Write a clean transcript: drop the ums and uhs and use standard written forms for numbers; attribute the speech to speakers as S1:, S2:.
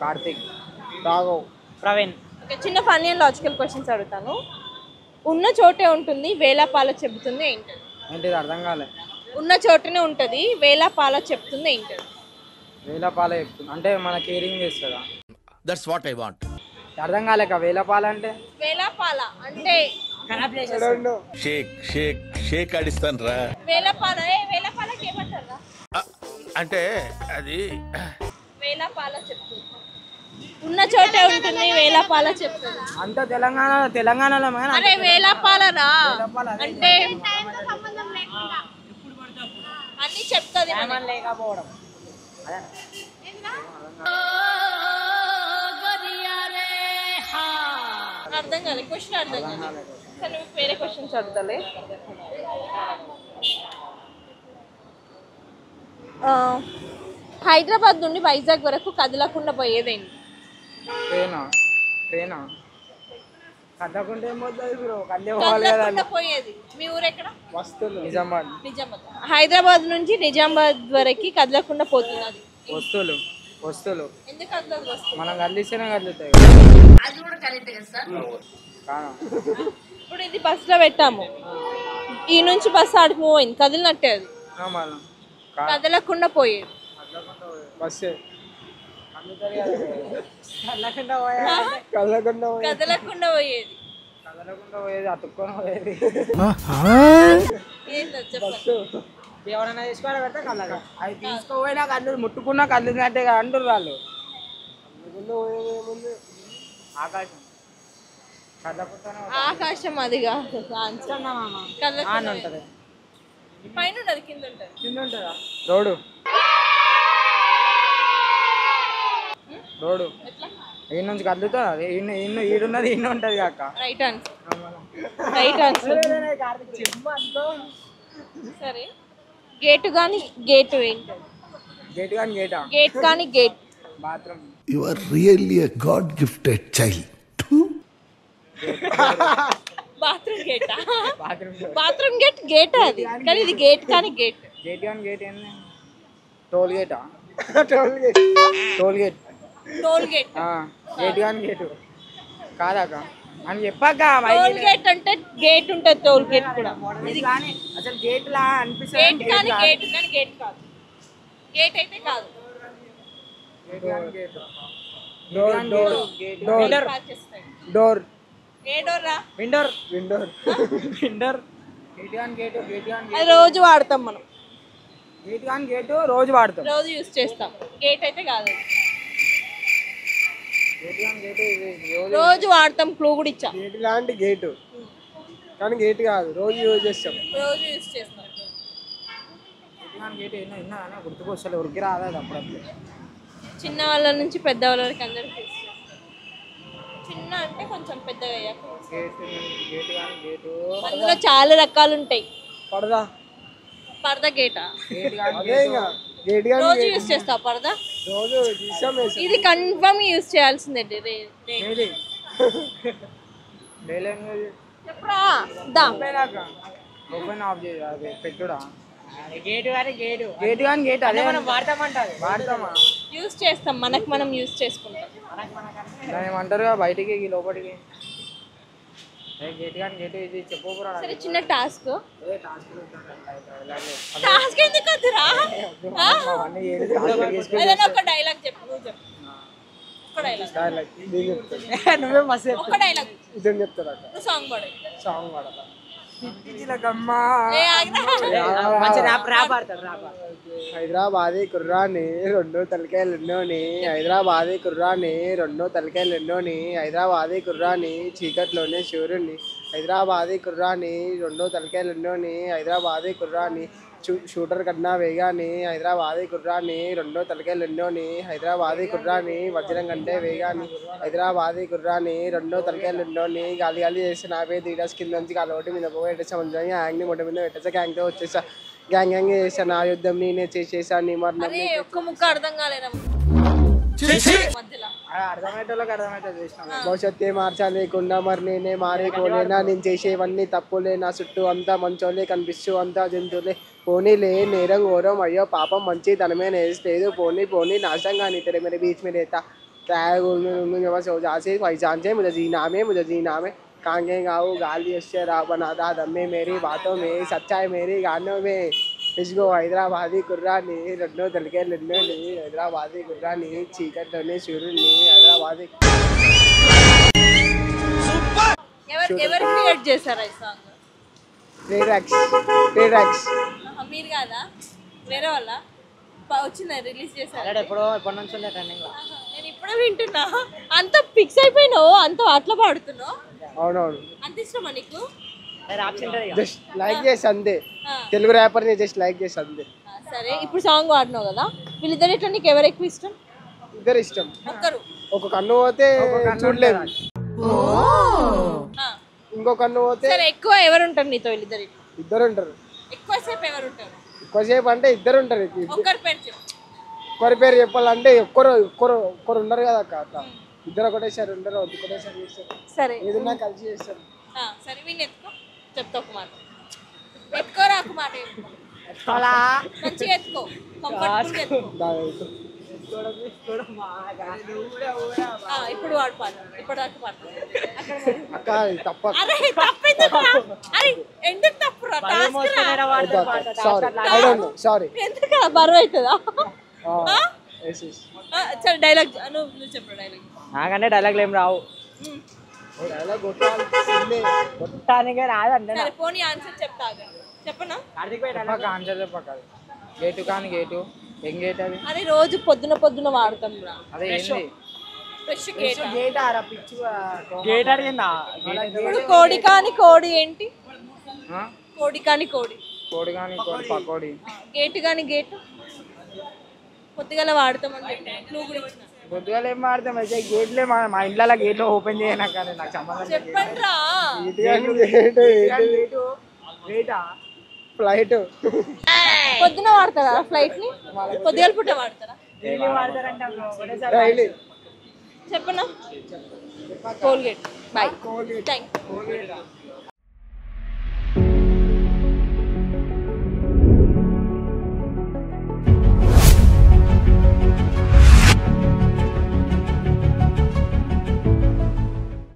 S1: కార్తిక్, రాఘవ్,
S2: ప్రవీణ్.
S3: చిన్న funny and logical questions అడుగుతాను. ఉన్న చోటే ఉంటుంది వేలా పాల చెబుతుంది ఏంటది?
S1: ఏంటిది అర్థం కాలే.
S3: ఉన్న చోటనే ఉంటుంది వేలా పాల చెప్తుంది ఏంటది?
S1: వేలపాల చెప్తుంది అంటే మన కేరింగ్ చేస్తుందా?
S4: That's what I want.
S1: అర్థం కాలేక వేలపాల అంటే
S3: వేలా పాల అంటే
S4: షేక్ షేక్ షేక్ ఆడిస్తాను రా.
S3: వేలా పాల వేలా పాలకి ఏమంటారా?
S4: అంటే అది
S3: వేలా పాల చెప్తుంది. ఉన్న చోటే ఉంటుంది వేలా పాల చెప్తుంది.
S1: అంత తెలంగాణలో
S3: అరే వేలా పాలరా అంటే అన్ని చెప్తుంది
S1: లేకపోవడం.
S3: అర్థం కాలేదు క్వశ్చన్ అర్థం కాలేదు. సరే మీకు వేరే క్వశ్చన్స్ అడుగుతాలే. హైదరాబాద్ నుండి వైజాగ్ వరకు కదలకుండా పోయేదేంటి?
S1: ట్రైనా కదలకుండా ఏమవుతుంది బ్రో? కళ్ళే పోవాలి కదా.
S3: కదలకుండా పోయేది. మీ ఊరు ఎక్కడ?
S1: వస్తువులు. నిజామాబాద్.
S3: హైదరాబాద్ నుంచి నిజామాబాద్ వరకు కదలకుండా పోతుంది అది.
S1: వస్తువులు
S3: ఎందుకు కదలదు? వస్తుంది
S1: మనం కదిలిస్తేనే కదులుతాయి.
S3: ఇప్పుడు ఇది బస్సులో పెట్టాము, ఈ నుంచి బస్సు ఆడికి పోయింది, కదిలినట్టే అది. కదలకుండా పోయేది
S1: బస్సే.
S3: కదలకుండా పోయేది
S1: అతుక్కొని పోయేది.
S3: ఏంటో చెప్పండి.
S1: ఎవరైనా తీసుకోవాలి పెడితే కళ్ళగా అది తీసుకోపోయినా కళ్ళు ముట్టుకున్నా కళ్ళున్నట్టే అంటారు వాళ్ళు. ఆకాశం కదలకుండానే
S3: ఆకాశం అది కాదు.
S1: ఉంటుంది.
S3: పైన ఉంటుంది కింద ఉంటుంది.
S1: కింద ఉంటుందా? రోడ్డు ఈ నుంచి కదులుతా. ఈడున్నది ఈయన ఉంటుంది కాక.
S3: Right answer. సరే గేటు కానీ గేటు ఏంటి?
S1: గేట్ కానీ గేటా?
S3: గేట్ కానీ gate.
S1: Bathroom.
S5: You are really a God-gifted child.
S3: Bathroom గేటా? బాత్రూమ్ గేట్ గేట్ అది, కానీ ఇది గేట్ కానీ గేట్.
S1: గేట్ కానీ గేట్ ఏంది? టోల్ గేటా? Toll gate
S3: toll gate.
S1: Gate కానీ గేటు కాదాక అని చెప్పాక.
S3: టోల్ గేట్ అంటే గేట్ ఉంటుంది, టోల్ గేట్ కూడా.
S1: ఇది కానీ అసలు గేట్ లా అనిపిస్తుంది.
S3: గేట్ కానీ గేట్ కానీ గేట్ కాదు. గేట్ అయితే కాదు.
S1: డోర్.
S3: ఏ డోర్ రా?
S1: విండోర్.
S3: అది రోజు వాడతాం మనం.
S1: గేట్ కానీ గేటు రోజు వాడతాం,
S3: రోజు యూజ్ చేస్తాం. గేట్ అయితే కాదు. రోజు వాడతాం. క్లూ కూడా ఇచ్చా.
S1: గేట్ లాంటి గేటు కానీ గేట్ కాదు, రోజు యూజ్ చేస్తాం.
S3: రోజు యూజ్ చేస్తాం.
S1: గేట్ ఎన్నో గుర్తుకొస్తలే, ఉరికి రాలేదు అప్పుడప్పుడు.
S3: చిన్న వాళ్ళ నుంచి పెద్ద వాళ్ళ వరకు అందరికి చిన్న అంటే కొంచెం పెద్దగా అయ్యాక.
S1: గేట్ కానీ గేటు
S3: అందులో చాలా రకాలు ఉంటాయి. పరదా గేటా? రోజు యూజ్ చేస్తా పరదా. ఇది కన్ఫర్మ్ యూజ్ చేయాల్సిందే. చెప్పరా దా.
S1: ఓపెన్ ఆఫ్ చేయాలి పెట్టుడా. గేట్ కానీ గేట్ అదే మనం వాడతామా?
S3: యూజ్ చేస్తాం, మనకు మనం యూజ్ చేసుకుంటాం.
S1: దాని ఏమంటారు బయటికి లోపలికి. గేట్ కానీ గేట్ ఇది చెప్పరా.
S3: సరే చిన్న టాస్క్. టాస్క్ ఎందుకు వద్దురా? ఏదైనా ఒక డైలాగ్ చెప్పు. నువ్వు చెప్పు ఒక డైలాగ్.
S1: నువ్వే మస్తు
S3: ఒక డైలాగ్
S1: ఇదే చెప్తారా?
S3: నువ్వు సాంగ్ పాడు.
S1: సాంగ్ పాడతా. హైదరాబాదీ కుర్రాని రెండో తలకాయలు ఎన్నోని, హైదరాబాదీ కుర్రాని రెండో తలకాయలు ఎన్నోని, హైదరాబాదీ కుర్రాని చీకట్లోనే సూర్యుని, హైదరాబాదీ కుర్రాని రెండో తలకాయలు ఎన్నోని, హైదరాబాదీ కుర్రాని షూటర్ కన్నా వేగాని, హైదరాబాదీ కుర్రాని రెండో తలకాయలు ఎన్నోని, హైదరాబాదీ కుర్రాని వజ్రం కంటే వేగాని, హైదరాబాదీ కుర్రాని రెండో తలకాయలు ఎన్నోని, గాలి గాలి చేసి నాపే తీరాస్ కింద నుంచి కాలవటి మీద పోయి ఎట్టేసా మంచి హ్యాంగ్ని మొట్ట మీద పెట్టేసా, గ్యాంగ్తో వచ్చేసా, గ్యాంగ్ చేసా, నా యుద్ధం నేనే చేసేసా, నీ మరణం.
S3: ఒక్క ముక్క అర్థం కాలేదా?
S1: అర్థమయ్యేటోళ్ళకి అర్థమవుతుంది. భవిష్యత్తే మార్చాలేకుండా మరి నేనే మారేకోలేనా, నేను చేసేవన్నీ తప్పులే, నా చుట్టూ అంతా మంచోలే, కనిపిస్తూ అంతా జంతువులే, పోనీలే నేరం ఘోరం అయ్యో పాపం మంచి తనమే నేస్తలేదు, పోనీ పోనీ నాశంగా నీ తెర మేరే బీచ్ में रहता तैयार घूमने बस हो जासे पहचान से मुझे जीना में कांगे गाऊ गाली रा बनाता दम्मे मेरी बातों में सच्चाई मेरी गानों में इसको हैदराबादी कुर्रानी రెండో తలకే లెన్నోని హైదరాబాదీ కుర్రాని చీకట్లోనే సూర్యుని హైదరాబాదీ
S3: ఎవరు క్రియేట్ చేశారు ఈ సాంగ్?
S1: ట్రేడ్రాక్స్
S3: మీరు కాదా, వేరే వాళ్ళ వచ్చిందా, రిలీజ్ చేశారు?
S1: ఎప్పటి నుంచి ట్రెండింగ్ లో.
S3: నేను ఇప్పుడే వింటున్నా. అంత ఫిక్స్ అయిపోయినావు, అంత అట్లా పాడుతున్నావు.
S1: అవునవును,
S3: అంత ఇష్టమా నీకు?
S1: జస్ట్ లైక్ చేసి అంతే, తెలుగు ర్యాపర్ ని జస్ట్ లైక్ చేసి అంతే.
S3: సరే, ఇప్పుడు సాంగ్ పాడినావు కదా, వీళ్ళిద్దరు ఇట్లా నీకు ఎవరు ఎక్కువ ఇష్టం?
S1: ఇద్దరు ఇష్టం.
S3: ఒక్కరు
S1: ఒక కన్ను పోతే చూడలేదు, ఇంకో కన్ను పోతే.
S3: సరే, ఎక్కువ ఎవరు ఉంటారు నీతో? వీళ్ళిద్దరు
S1: ఇద్దరు ఉంటారు.
S3: ఎక్కువసేపు ఎవరు ఉంటారు?
S1: ఎక్కువసేపు అంటే ఇద్దరు ఉంటారు.
S3: ఒక్కరి పేరు చెప్పు.
S1: ఒక్కరి పేరు చెప్పాలంటే ఒక్కరు ఉండరు కదా అక్క, అట్లా ఇద్దరు ఒకటేసారి ఉండరు, ఒకటేసారి చేస్తారు.
S3: సరే,
S1: ఏదన్నా కలిసి చేస్తారు.
S3: సరే, వీళ్ళు ఎత్తుకో, చెప్తా ఒక మాట. ఎత్తుకోరా, ఒక మాట మంచిగా ఎత్తుకో, కంఫర్టబుల్ ఎత్తుకో. ఇప్పుడు వాడు పాడు, ఇప్పుడు దాకా పాడు.
S1: అక్క తప్ప.
S3: అరే తప్పెందుకు? అరే ఎందుకు తప్పురా?
S1: సారీ,
S3: ఎందుకు బరువు అవుతుందా? సరే, డైలాగ్ నువ్వు చెప్పు. డైలాగ్
S2: నాకంటే డైలాగ్లు ఏం రావు, కొట్టానికే రాదంటే.
S3: సరే, పోనీ ఆన్సర్ చెప్తా. చెప్పనా?
S2: ఆన్సర్ చెప్పక, గేటు కాని గేటు ఏం గేట్ అది?
S3: అరే రోజు పొద్దున వాడతాం రా.
S2: అదే ఏంది?
S3: Fresh gate.
S2: గేట్ అడిగిందా?
S3: ఇప్పుడు కోడి కాని కోడి ఏంటి? కోడి కాని కోడి,
S2: కోడి కాని కోడి పకోడి.
S3: గేటు కాని గేటు పొద్దుగల వాడతామని చెప్పి నువ్వు కూడా ఇచ్చిన.
S2: పొద్దుగాల ఏం వాడతాం అయితే గేట్లే, మా ఇంట్లో గేట్లో ఓపెన్ చేయనా, కానీ నాకు సంబంధం లేదు.
S3: చెప్పండి రా.
S2: గేటా
S1: ఫ్లైట్
S3: పొద్దున వాడతారా ఫ్లైట్ ని? పొద్దుగల పూట వాడతారా?
S1: డైలీ.
S3: చెప్పనా? కోల్గేట్. బాయ్. Thank you.